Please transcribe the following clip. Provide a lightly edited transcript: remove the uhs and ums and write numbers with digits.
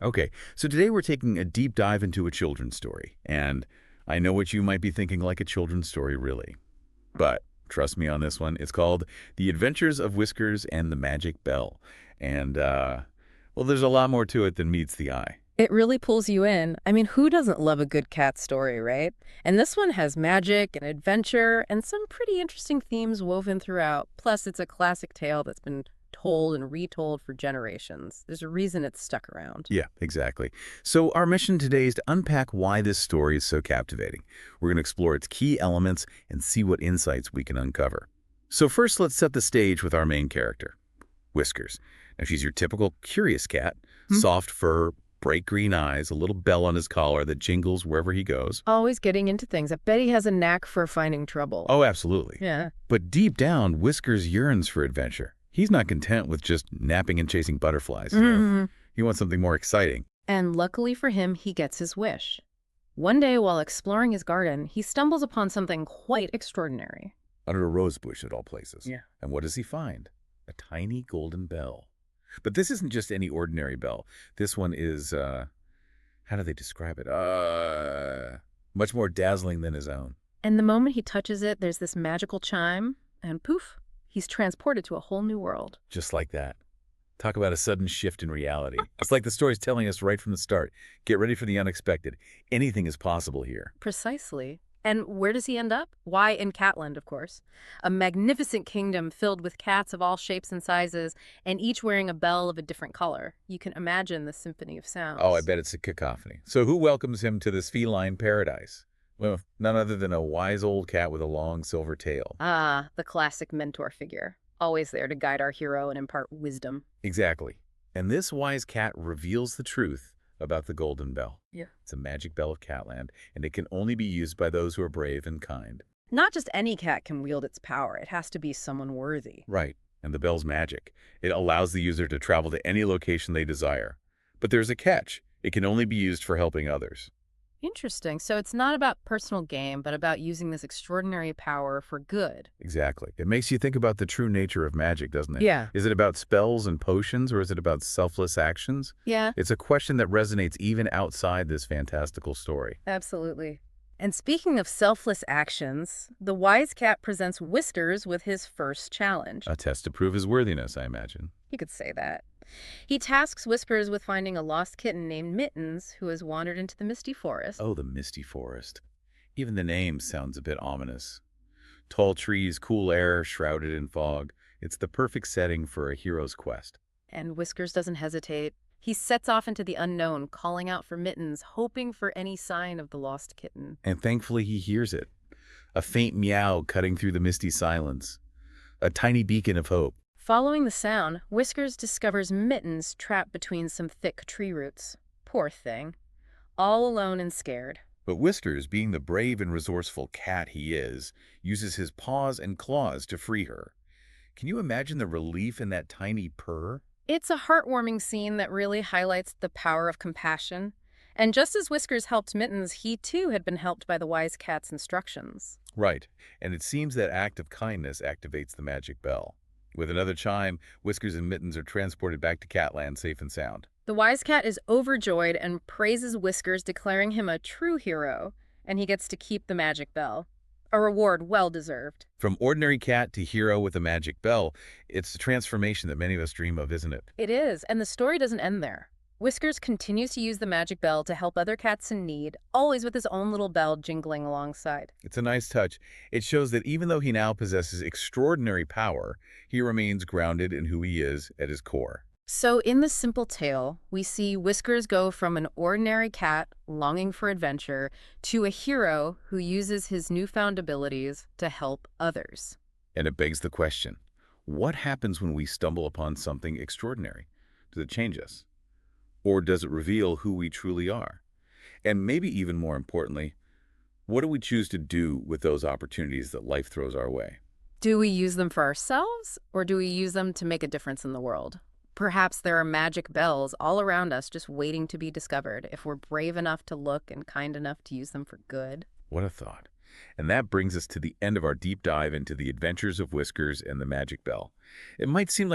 Okay, so today we're taking a deep dive into a children's story. And I know what you might be thinking, like a children's story, really. But trust me on this one. It's called The Adventures of Whiskers and the Magic Bell. And, well, there's a lot more to it than meets the eye. It really pulls you in. I mean, who doesn't love a good cat story, right? And this one has magic and adventure and some pretty interesting themes woven throughout. Plus, it's a classic tale that's been told and retold for generations. There's a reason it's stuck around. Yeah, exactly. So our mission today is to unpack why this story is so captivating. We're going to explore its key elements and see what insights we can uncover. So first, let's set the stage with our main character, Whiskers. Now, she's your typical curious cat, Hmm? soft fur, bright green eyes, a little bell on his collar that jingles wherever he goes. Always getting into things. I bet he has a knack for finding trouble. Oh, absolutely. Yeah. But deep down, Whiskers yearns for adventure. He's not content with just napping and chasing butterflies. He wants something more exciting. And luckily for him, he gets his wish. One day, while exploring his garden, he stumbles upon something quite extraordinary. Under a rose bush at all places. Yeah. And what does he find? A tiny golden bell. But this isn't just any ordinary bell. This one is, how do they describe it? Much more dazzling than his own. And the moment he touches it, there's this magical chime, and poof, he's transported to a whole new world. Just like that. Talk about a sudden shift in reality. It's like the story's telling us right from the start. Get ready for the unexpected. Anything is possible here. Precisely. And where does he end up? Why, in Catland, of course. A magnificent kingdom filled with cats of all shapes and sizes, and each wearing a bell of a different color. You can imagine the symphony of sounds. Oh, I bet it's a cacophony. So who welcomes him to this feline paradise? Well, none other than a wise old cat with a long silver tail. Ah, the classic mentor figure. Always there to guide our hero and impart wisdom. Exactly. And this wise cat reveals the truth about the golden bell. Yeah. It's a magic bell of Catland, and it can only be used by those who are brave and kind. Not just any cat can wield its power. It has to be someone worthy. Right. And the bell's magic. It allows the user to travel to any location they desire. But there's a catch. It can only be used for helping others. Interesting. So it's not about personal gain, but about using this extraordinary power for good. Exactly. It makes you think about the true nature of magic, doesn't it? Yeah. Is it about spells and potions, or is it about selfless actions? Yeah, It's a question that resonates even outside this fantastical story. absolutely. And speaking of selfless actions, the wise cat presents Whiskers with his first challenge. A test to prove his worthiness, I imagine. You could say that. He tasks Whiskers with finding a lost kitten named Mittens, who has wandered into the misty forest. Oh, the misty forest. Even the name sounds a bit ominous. Tall trees, cool air, shrouded in fog. It's the perfect setting for a hero's quest. And Whiskers doesn't hesitate. He sets off into the unknown, calling out for Mittens, hoping for any sign of the lost kitten. And thankfully he hears it. A faint meow cutting through the misty silence. A tiny beacon of hope. Following the sound, Whiskers discovers Mittens trapped between some thick tree roots. Poor thing. All alone and scared. But Whiskers, being the brave and resourceful cat he is, uses his paws and claws to free her. Can you imagine the relief in that tiny purr? It's a heartwarming scene that really highlights the power of compassion. And just as Whiskers helped Mittens, he too had been helped by the wise cat's instructions. Right, and it seems that act of kindness activates the magic bell. With another chime, Whiskers and Mittens are transported back to Catland safe and sound. The wise cat is overjoyed and praises Whiskers, declaring him a true hero, and he gets to keep the magic bell. A reward well deserved. From ordinary cat to hero with a magic bell, it's the transformation that many of us dream of, isn't it? It is, and the story doesn't end there. Whiskers continues to use the magic bell to help other cats in need, always with his own little bell jingling alongside. It's a nice touch. It shows that even though he now possesses extraordinary power, he remains grounded in who he is at his core. So in this simple tale, we see Whiskers go from an ordinary cat longing for adventure to a hero who uses his newfound abilities to help others. And it begs the question, what happens when we stumble upon something extraordinary? Does it change us? Or does it reveal who we truly are? And maybe even more importantly, what do we choose to do with those opportunities that life throws our way? Do we use them for ourselves, or do we use them to make a difference in the world? Perhaps there are magic bells all around us just waiting to be discovered if we're brave enough to look and kind enough to use them for good. What a thought. And that brings us to the end of our deep dive into the adventures of Whiskers and the Magic Bell. It might seem like